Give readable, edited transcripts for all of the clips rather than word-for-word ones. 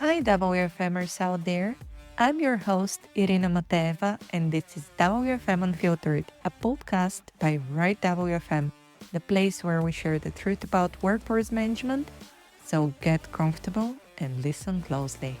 Hi, WFMers out there. I'm your host, Irina, and this is WFM Unfiltered, a podcast by Right WFM, the place where we share the truth about workforce management. So get comfortable and listen closely.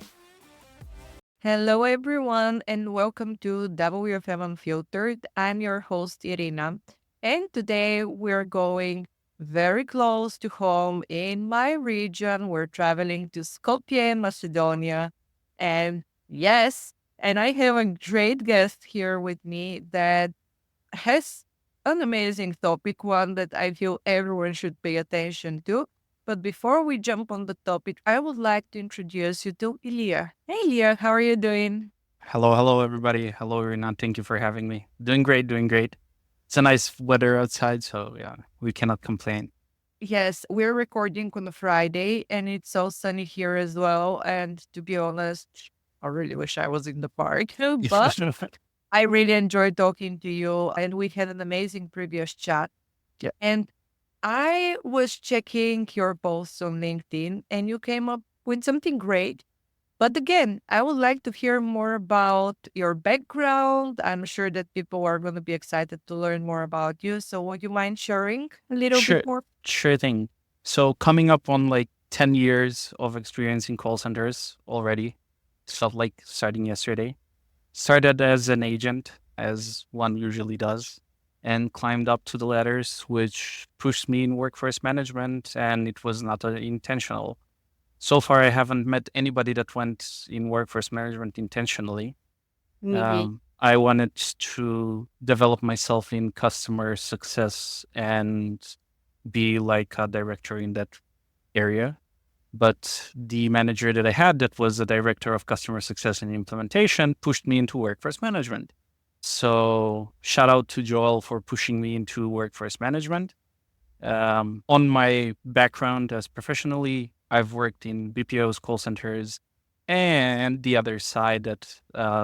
Hello, everyone, and welcome to WFM Unfiltered. I'm your host, Irina, and today we're going very close to home in my region. We're traveling to Skopje, Macedonia. And yes, and I have a great guest here with me that has an amazing topic, one that I feel everyone should pay attention to. But before we jump on the topic, I would like to introduce you to Ilija. Hey, Ilija, how are you doing? Hello, everybody. Hello, Irina. Thank you for having me. Doing great, doing great. It's a nice weather outside, so yeah, we cannot complain. Yes, we're recording on a Friday and it's so sunny here as well. And to be honest, I really wish I was in the park, but I really enjoyed talking to you and we had an amazing previous chat. Yeah, And I was checking your posts on LinkedIn and you came up with something great. But again, I would like to hear more about your background. I'm sure that people are going to be excited to learn more about you. So would you mind sharing a little bit sure, more? sure thing. So coming up on like 10 years of experience in call centers already. It felt like starting yesterday. Started as an agent, as one usually does, and climbed up to the ladders, which pushed me in workforce management, and it was not intentional. So far, I haven't met anybody that went in workforce management intentionally. Mhm. I wanted to develop myself in customer success and be like a director in that area. But the manager that I had, that was the director of customer success and implementation, pushed me into workforce management. So shout out to Joel for pushing me into workforce management. On my background as professionally, I've worked in BPOs, call centers, and the other side that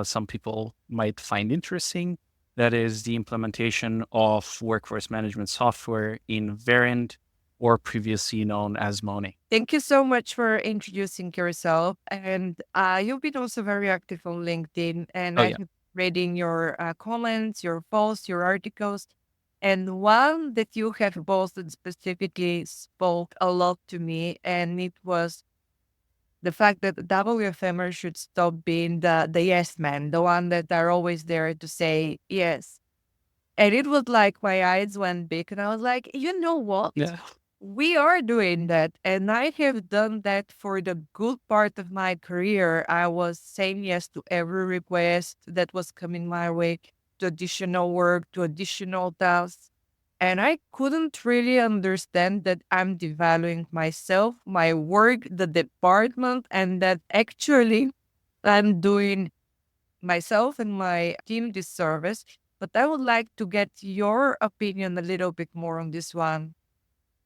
some people might find interesting. That is the implementation of workforce management software in Variant or previously known as Money. Thank you so much for introducing yourself. And you've been also very active on LinkedIn, and Oh, I've yeah. been reading your comments, your posts, your articles. And one that you have posted specifically spoke a lot to me, and it was the fact that WFMers should stop being the yes man, the one that are always there to say yes. And it was like my eyes went big, and I was like, you know what? Yeah. We are doing that. And I have done that for the good part of my career. I was saying yes to every request that was coming my way, to additional work, to additional tasks. And I couldn't really understand that I'm devaluing myself, my work, the department, and that actually I'm doing myself and my team this service. But I would like to get your opinion a little bit more on this one.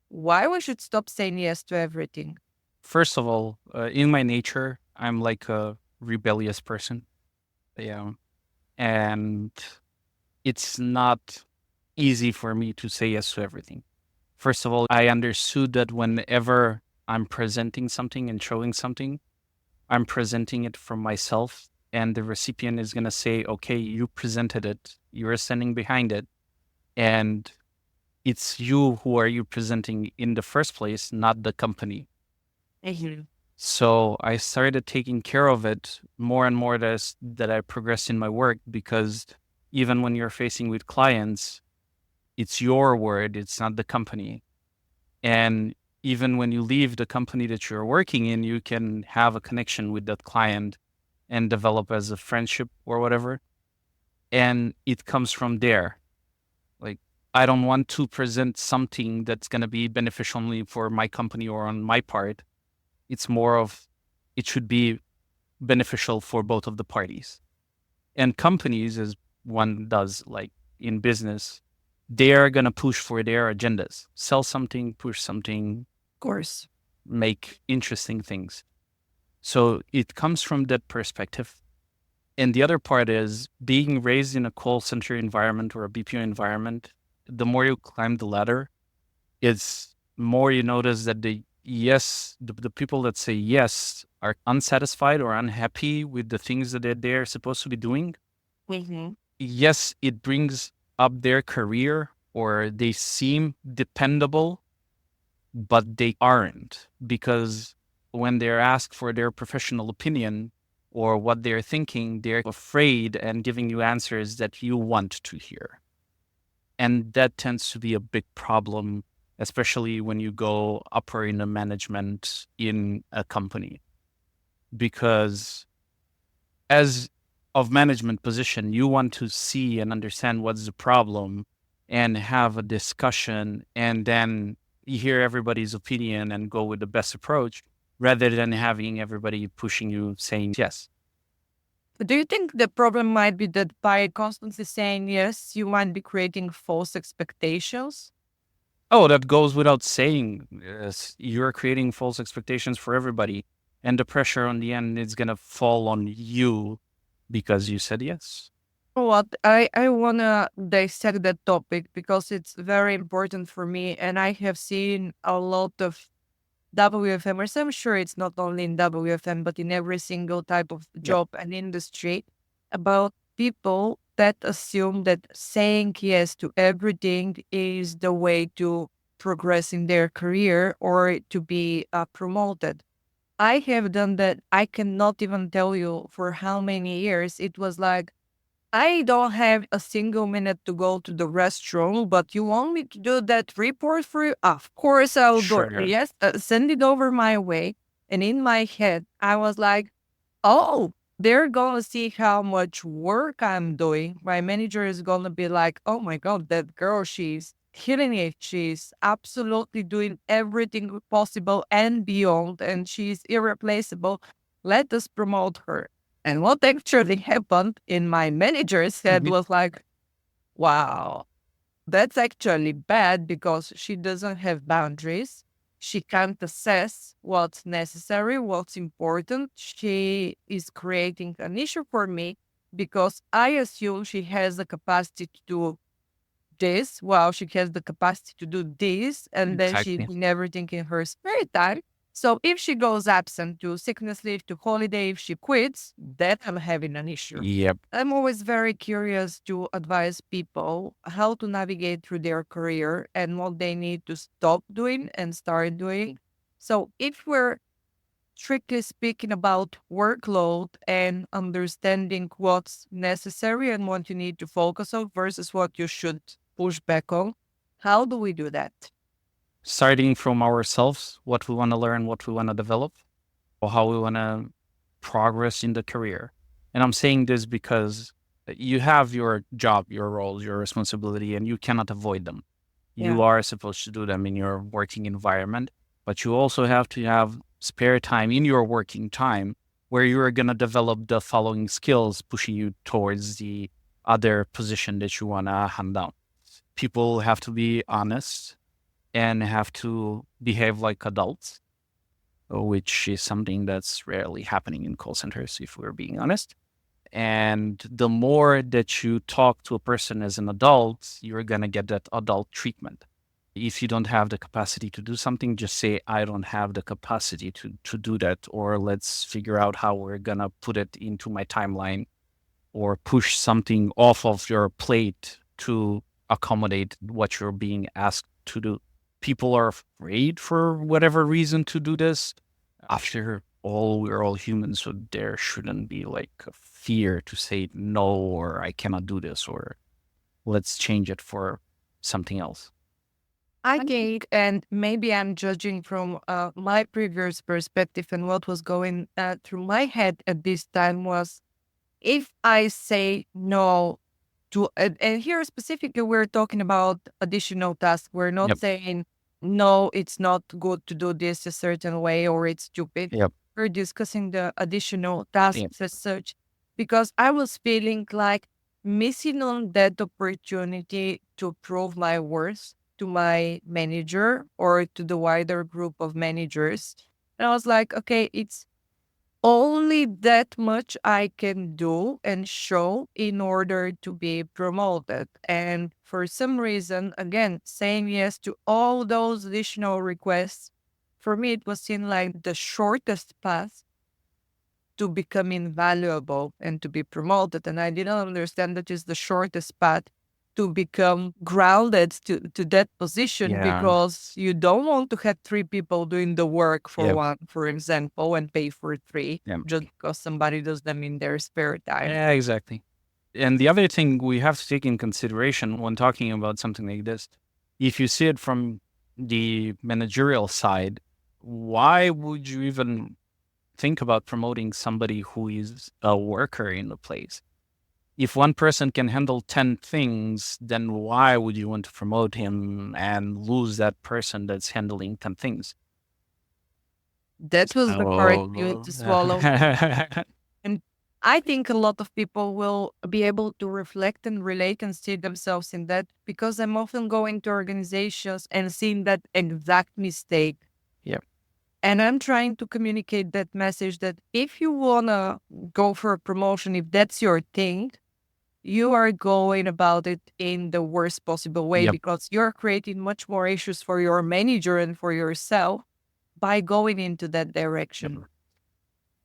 Why we should stop saying yes to everything? First of all, in my nature, I'm like a rebellious person. Yeah. And it's not easy for me to say yes to everything. First of all, I understood that whenever I'm presenting something and showing something, I'm presenting it from myself, and the recipient is going to say, okay, you presented it, you're standing behind it, and it's you who are you presenting in the first place, not the company. Mhm. So I started taking care of it more and more that I progressed in my work, because even when you're facing with clients, it's your word, it's not the company. And even when you leave the company that you're working in, you can have a connection with that client and develop as a friendship or whatever. And it comes from there. Like, I don't want to present something that's going to be beneficial only for my company or on my part. It's more of, it should be beneficial for both of the parties. And companies, as one does, like in business, they are going to push for their agendas, sell something, push something, Of course. make interesting things. So it comes from that perspective. And the other part is being raised in a call center environment or a BPO environment. The more you climb the ladder, it's more you notice that yes, the people that say yes are unsatisfied or unhappy with the things that they're supposed to be doing. Mm-hmm. Yes, it brings up their career or they seem dependable, but they aren't, because when they're asked for their professional opinion or what they're thinking, they're afraid and giving you answers that you want to hear. And that tends to be a big problem, especially when you go upper in the management in a company, because as of management position, you want to see and understand what's the problem and have a discussion, and then you hear everybody's opinion and go with the best approach rather than having everybody pushing you saying yes. Do you think the problem might be that by constantly saying yes, you might be creating false expectations? Oh, that goes without saying. Yes, you're creating false expectations for everybody, and the pressure on the end is going to fall on you because you said yes. What I wanna dissect that topic because it's very important for me, and I have seen a lot of WFMers. I'm sure it's not only in WFM, but in every single type of Yep. job and industry, about people that assume that saying yes to everything is the way to progress in their career or to be promoted. I have done that. I cannot even tell you for how many years. It was like, I don't have a single minute to go to the restroom, but you want me to do that report for you? Of course, I'll do it. Sure. Yes, send it over my way. And in my head, I was like, oh, they're going to see how much work I'm doing. My manager is going to be like, oh my God, that girl, she's killing it. She's absolutely doing everything possible and beyond, and she's irreplaceable. Let us promote her. And what actually happened in my manager's head Mhm. was like, wow, that's actually bad because she doesn't have boundaries. She can't assess what's necessary, what's important. She is creating an issue for me because I assume she has the capacity to do this while she has the capacity to do this, and then she's Exactly. doing everything in her spare time. So if she goes absent to sickness leave, to holiday, if she quits, then I'm having an issue. Yep. I'm always very curious to advise people how to navigate through their career and what they need to stop doing and start doing. So if we're strictly speaking about workload and understanding what's necessary and what you need to focus on versus what you should push back on. How do we do that? Starting from ourselves, what we want to learn, what we want to develop, or how we want to progress in the career. And I'm saying this because you have your job, your roles, your responsibility, and you cannot avoid them. You Yeah. are supposed to do them in your working environment, but you also have to have spare time in your working time where you're going to develop the following skills, pushing you towards the other position that you want to hand down. People have to be honest and have to behave like adults, which is something that's rarely happening in call centers, if we're being honest. And the more that you talk to a person as an adult, you're going to get that adult treatment. If you don't have the capacity to do something, just say, I don't have the capacity to do that. Or let's figure out how we're going to put it into my timeline or push something off of your plate to accommodate what you're being asked to do. People are afraid for whatever reason to do this. After all, we're all humans, so there shouldn't be like a fear to say no, or I cannot do this, or let's change it for something else. I think, and maybe I'm judging from my previous perspective and what was going through my head at this time was if I say no to, and here specifically, we're talking about additional tasks. We're not Yep. saying, no, it's not good to do this a certain way or it's stupid. Yep. We're discussing the additional Yep. tasks as such because I was feeling like missing on that opportunity to prove my worth to my manager or to the wider group of managers. And I was like, okay, it's only that much I can do and show in order to be promoted. And for some reason, again, saying yes to all those additional requests for me, it was seen like the shortest path to become invaluable and to be promoted. And I didn't understand that is the shortest path to become grounded to that position, Yeah. because you don't want to have three people doing the work for Yeah. one, for example, and pay for three Yeah. just because somebody does them in their spare time. Yeah, exactly. And the other thing we have to take in consideration when talking about something like this, if you see it from the managerial side, why would you even think about promoting somebody who is a worker in the place? If one person can handle 10 things, then why would you want to promote him and lose that person that's handling 10 things? That was the correct pill Oh, to swallow. And I think a lot of people will be able to reflect and relate and see themselves in that, because I'm often going to organizations and seeing that exact mistake. yeah. And I'm trying to communicate that message that if you want to go for a promotion, if that's your thing, you are going about it in the worst possible way, Yep. because you're creating much more issues for your manager and for yourself by going into that Yep. direction.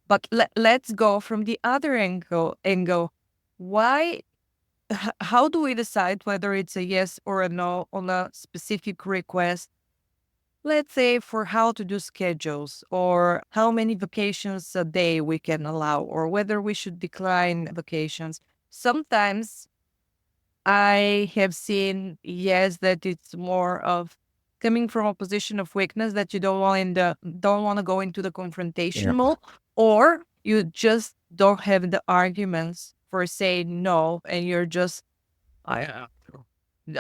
But let's go from the other angle. Why? How do we decide whether it's a yes or a no on a specific request? Let's say for how to do schedules, or how many vacations a day we can allow, or whether we should decline vacations. Sometimes I have seen, yes, that it's more of coming from a position of weakness, that you don't want to go into the confrontation Yep. mode, or you just don't have the arguments for saying no, and you're just I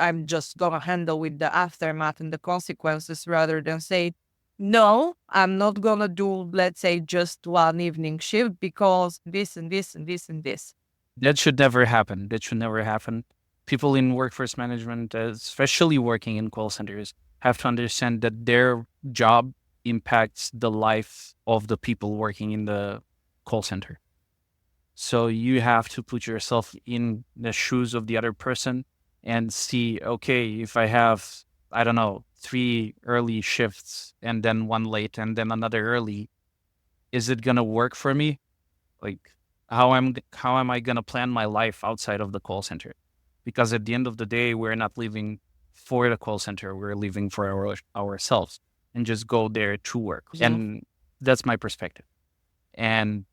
I'm just gonna handle with the aftermath and the consequences, rather than say no, I'm not gonna do, let's say, just one evening shift because this and this and this and this. That should never happen. That should never happen. People in workforce management, especially working in call centers, have to understand that their job impacts the life of the people working in the call center. So you have to put yourself in the shoes of the other person and see, okay, if I have, I don't know, 3 early shifts and then one late and then another early, is it gonna work for me? Like, how am I gonna plan my life outside of the call center? Because at the end of the day, we're not living for the call center. We're living for ourselves and just go there to work. Mhm. And that's my perspective. And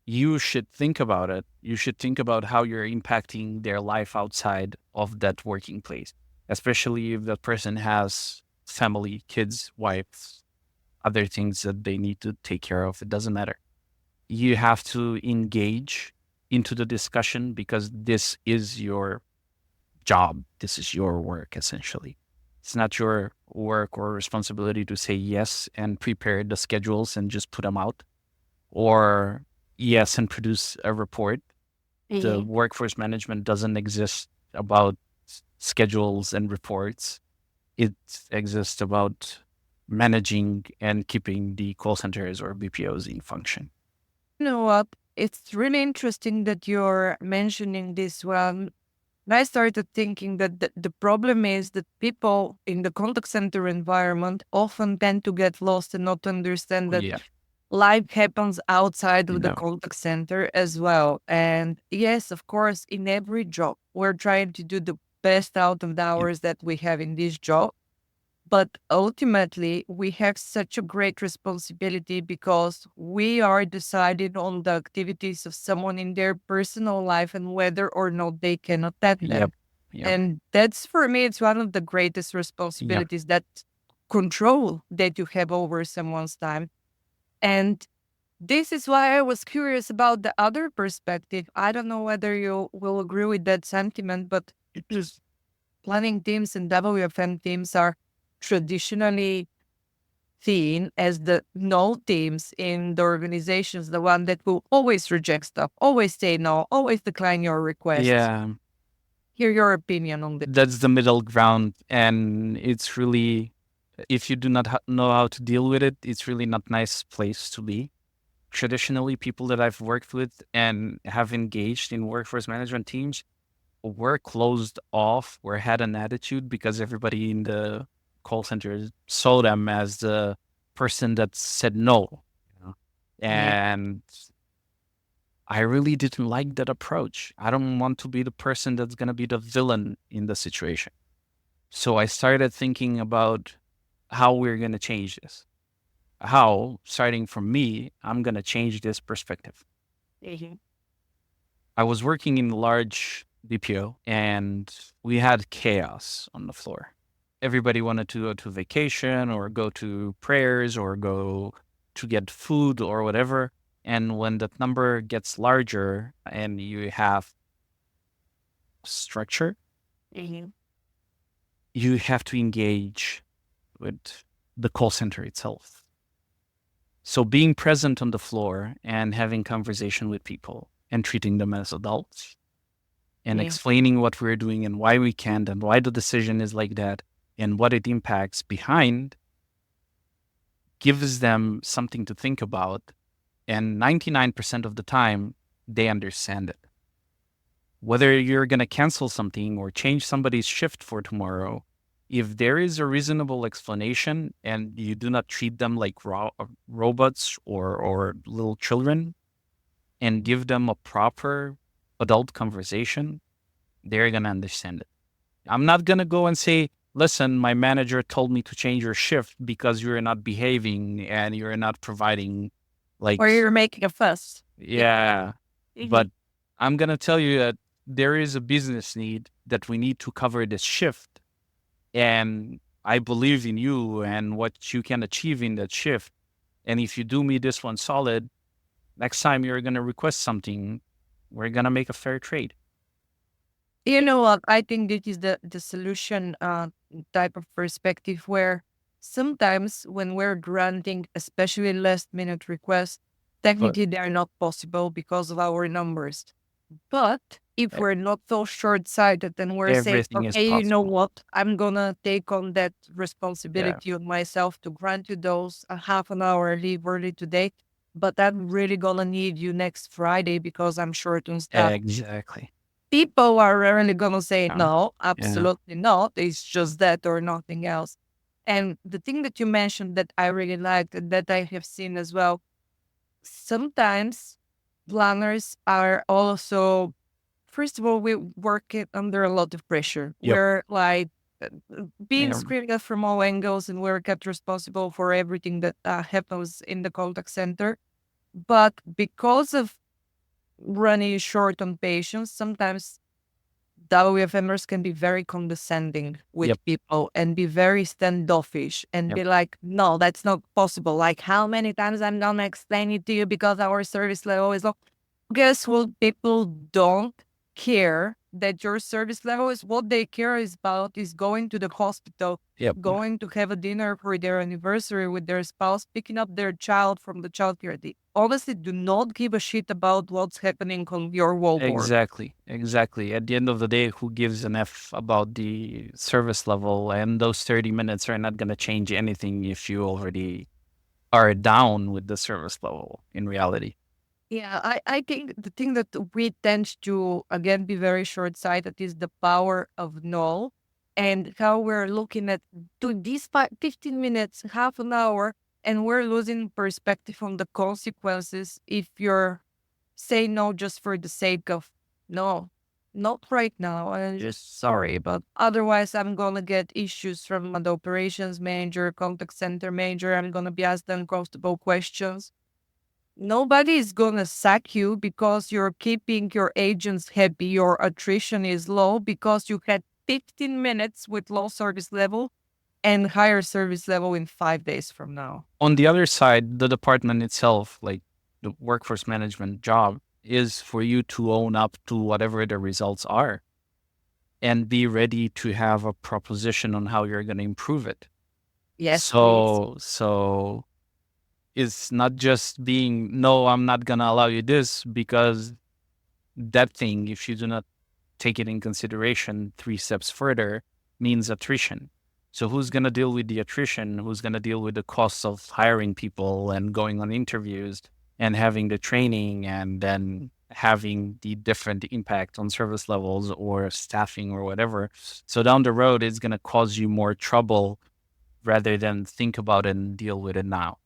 you should think about it. You should think about how you're impacting their life outside of that working place, especially if that person has family, kids, wives, other things that they need to take care of. It doesn't matter. You have to engage into the discussion because this is your job. This is your work, essentially. It's not your work or responsibility to say yes and prepare the schedules and just put them out, or yes and produce a report. The Mhm. workforce management doesn't exist about schedules and reports. It exists about managing and keeping the call centers or BPOs in function. You know what? It's really interesting that you're mentioning this one. And I started thinking that the problem is that people in the contact center environment often tend to get lost and not understand that Yeah. life happens outside of the No. contact center as well. And yes, of course, in every job, we're trying to do the best out of the Yep. hours that we have in this job. But ultimately, we have such a great responsibility, because we are deciding on the activities of someone in their personal life and whether or not they can attend Yep. them. Yep. And that's, for me, it's one of the greatest Yep. responsibilities, that control that you have over someone's time. And this is why I was curious about the other perspective. I don't know whether you will agree with that sentiment, but planning teams and WFM teams are traditionally seen as the no teams in the organizations, the one that will always reject stuff, always say no, always decline your requests. Yeah. Hear your opinion on this. That's the middle ground. And it's really, if you do not know how to deal with it, it's really not nice place to be. Traditionally, people that I've worked with and have engaged in workforce management teams were closed off or had an attitude because everybody in the call center saw them as the person that said no. You know? And I really didn't like that approach. I don't want to be the person that's going to be the villain in the situation. So I started thinking about how we're going to change this. How, starting from me, I'm going to change this perspective. I was working in a large BPO and we had chaos on the floor. Everybody wanted to go to vacation or go to prayers or go to get food or whatever. And when that number gets larger and you have structure, you have to engage with the call center itself. So being present on the floor and having conversation with people and treating them as adults and explaining what we're doing and why we can't and why the decision is like that and what it impacts behind gives them something to think about. And 99% of the time, they understand it. Whether you're going to cancel something or change somebody's shift for tomorrow, if there is a reasonable explanation and you do not treat them like robots or little children and give them a proper adult conversation, they're going to understand it. I'm not going to go and say, listen, my manager told me to change your shift because you're not behaving and you're not providing or you're making a fuss. Yeah. But I'm going to tell you that there is a business need that we need to cover this shift. And I believe in you and what you can achieve in that shift. And if you do me this one solid, next time you're going to request something, we're going to make a fair trade. You know what? I think this is the solution type of perspective where sometimes when we're granting, especially last minute requests, technically they're not possible because of our numbers. But if we're not so short-sighted and we're saying, okay, you know what, I'm going to take on that responsibility on myself to grant you those a half an hour leave early today, but I'm really going to need you next Friday because I'm short on staff. Exactly. People are rarely going to say, no, absolutely not. It's just that or nothing else. And the thing that you mentioned that I really liked and that I have seen as well, sometimes planners are also, first of all, we work under a lot of pressure. We're like being screened at from all angles and we're kept responsible for everything that happens in the contact center. But because of running short on patience, sometimes WFMers can be very condescending with people and be very standoffish and be like, no, that's not possible. Like, how many times I'm going to explain it to you because our service level is low? Guess what? People don't care that your service level is what they care about is going to the hospital, going to have a dinner for their anniversary with their spouse, picking up their child from the childcare. They honestly do not give a shit about what's happening on your wall board. Exactly. At the end of the day, who gives an F about the service level? And those 30 minutes are not going to change anything if you already are down with the service level in reality. Yeah, I think the thing that we tend to, again, be very short-sighted is the power of no and how we're looking at these 15 minutes, half an hour, and we're losing perspective on the consequences if you're saying no just for the sake of, no, not right now. I'm just sorry, but otherwise I'm going to get issues from the operations manager, contact center manager. I'm going to be asked uncomfortable questions. Nobody is going to sack you because you're keeping your agents happy. Your attrition is low because you had 15 minutes with low service level and higher service level in 5 days from now. On the other side, the department itself, like the workforce management job, is for you to own up to whatever the results are and be ready to have a proposition on how you're going to improve it. Yes. So it's not just being, no, I'm not going to allow you this, because that thing, if you do not take it in consideration 3 steps further, means attrition. So who's going to deal with the attrition? Who's going to deal with the costs of hiring people and going on interviews and having the training and then having the different impact on service levels or staffing or whatever? So down the road, it's going to cause you more trouble rather than think about it and deal with it now.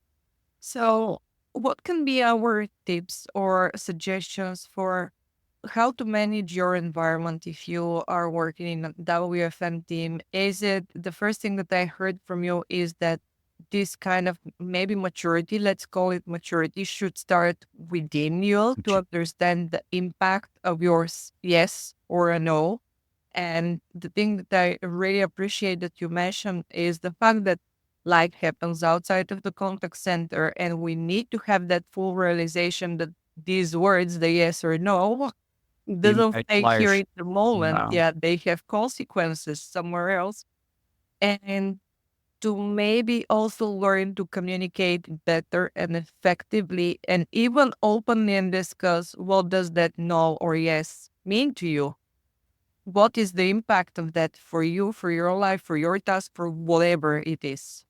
So, what can be our tips or suggestions for how to manage your environment if you are working in a WFM team? Is it the first thing that I heard from you is that this kind of maybe maturity, let's call it maturity, should start within you to understand the impact of your yes or a no. And the thing that I really appreciate that you mentioned is the fact that life happens outside of the contact center, and we need to have that full realization that these words, the yes or no, doesn't Impact stay here life. in the moment. No. Yeah, they have consequences somewhere else. And to maybe also learn to communicate better and effectively and even openly and discuss what does that no or yes mean to you? What is the impact of that for you, for your life, for your task, for whatever it is?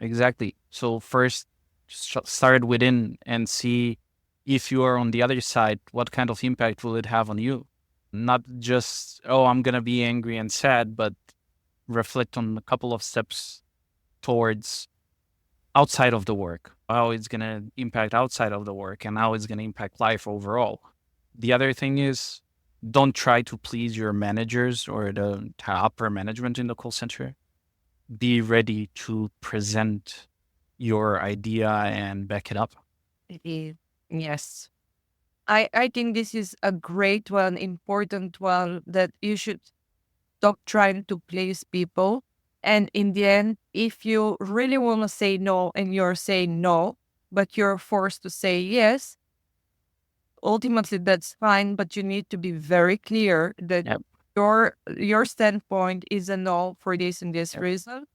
Exactly. So first, start within and see if you are on the other side, what kind of impact will it have on you? Not just, oh, I'm going to be angry and sad, but reflect on a couple of steps towards outside of the work, how it's going to impact outside of the work and how it's going to impact life overall. The other thing is, don't try to please your managers or the upper management in the call center. Be ready to present your idea and back it up. Yes. I think this is a great one, important one that you should stop trying to please people. And in the end, if you really want to say no and you're saying no, but you're forced to say yes, ultimately that's fine, but you need to be very clear that Yep. your standpoint is a no for this and this Yep. reason.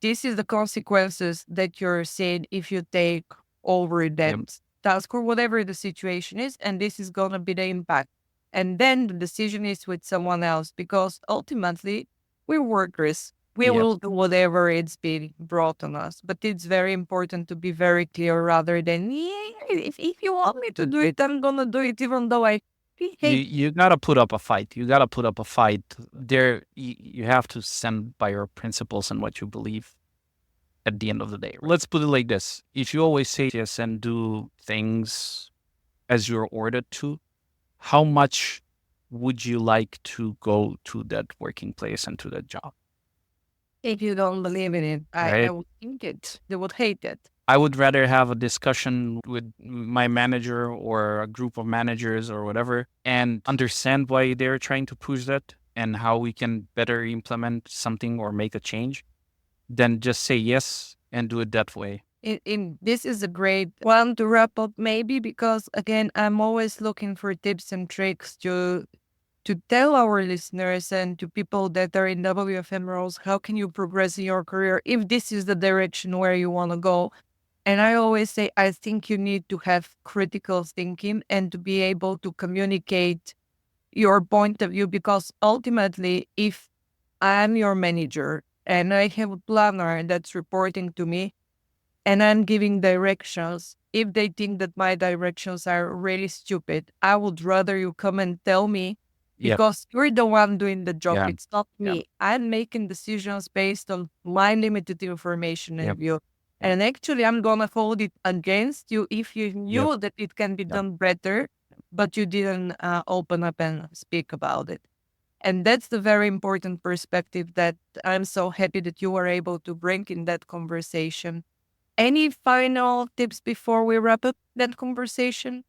This is the consequences that you're saying if you take over that Yep. task or whatever the situation is, and this is gonna be the impact. And then the decision is with someone else because ultimately we're workers. We Yep. will do whatever it's being brought on us. But it's very important to be very clear rather than, yeah, if you want me to do it, I'm gonna do it, even though I hate. You gotta put up a fight. You gotta put up a fight. There, you have to stand by your principles and what you believe. At the end of the day, let's put it like this: if you always say yes and do things as you're ordered to, how much would you like to go to that working place and to that job? If you don't believe in it, I Right? would think it. They would hate it. I would rather have a discussion with my manager or a group of managers or whatever and understand why they're trying to push that and how we can better implement something or make a change than just say yes and do it that way. This is a great one to wrap up, maybe, because again, I'm always looking for tips and tricks to tell our listeners and to people that are in WFM roles, how can you progress in your career if this is the direction where you want to go? And I always say, I think you need to have critical thinking and to be able to communicate your point of view, because ultimately, if I'm your manager and I have a planner that's reporting to me and I'm giving directions, if they think that my directions are really stupid, I would rather you come and tell me Yep. because you're the one doing the job. Yeah. It's not me. Yep. I'm making decisions based on my limited information and Yep. view. And actually, I'm going to hold it against you if you knew Yep. that it can be Yep. done better, but you didn't open up and speak about it. And that's the very important perspective that I'm so happy that you were able to bring in that conversation. Any final tips before we wrap up that conversation?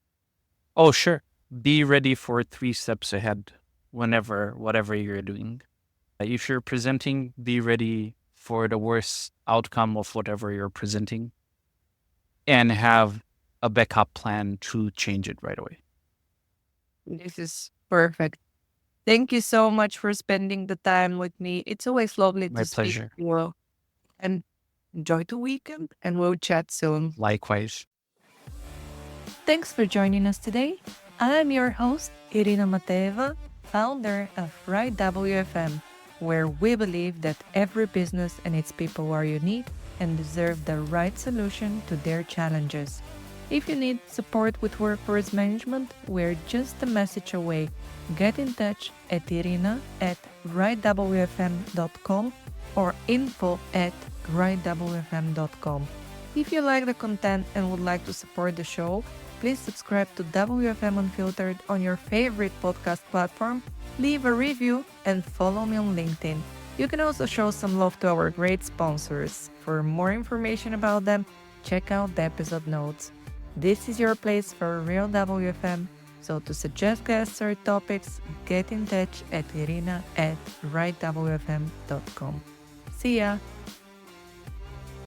Oh, sure. Be ready for 3 steps ahead whenever, whatever you're doing. If you're presenting, be ready for the worst outcome of whatever you're presenting and have a backup plan to change it right away. This is perfect. Thank you so much for spending the time with me. It's always lovely My to speak pleasure. to you. And enjoy the weekend, and we'll chat soon. Likewise. Thanks for joining us today. I'm your host, Irina Mateva, founder of Right WFM, where we believe that every business and its people are unique and deserve the right solution to their challenges. If you need support with workforce management, we're just a message away. Get in touch at irina@rightwfm.com or info@rightwfm.com. If you like the content and would like to support the show, please subscribe to WFM Unfiltered on your favorite podcast platform, leave a review, and follow me on LinkedIn. You can also show some love to our great sponsors. For more information about them, check out the episode notes. This is your place for real WFM, so to suggest guests or topics, get in touch at irina@rightwfm.com. See ya!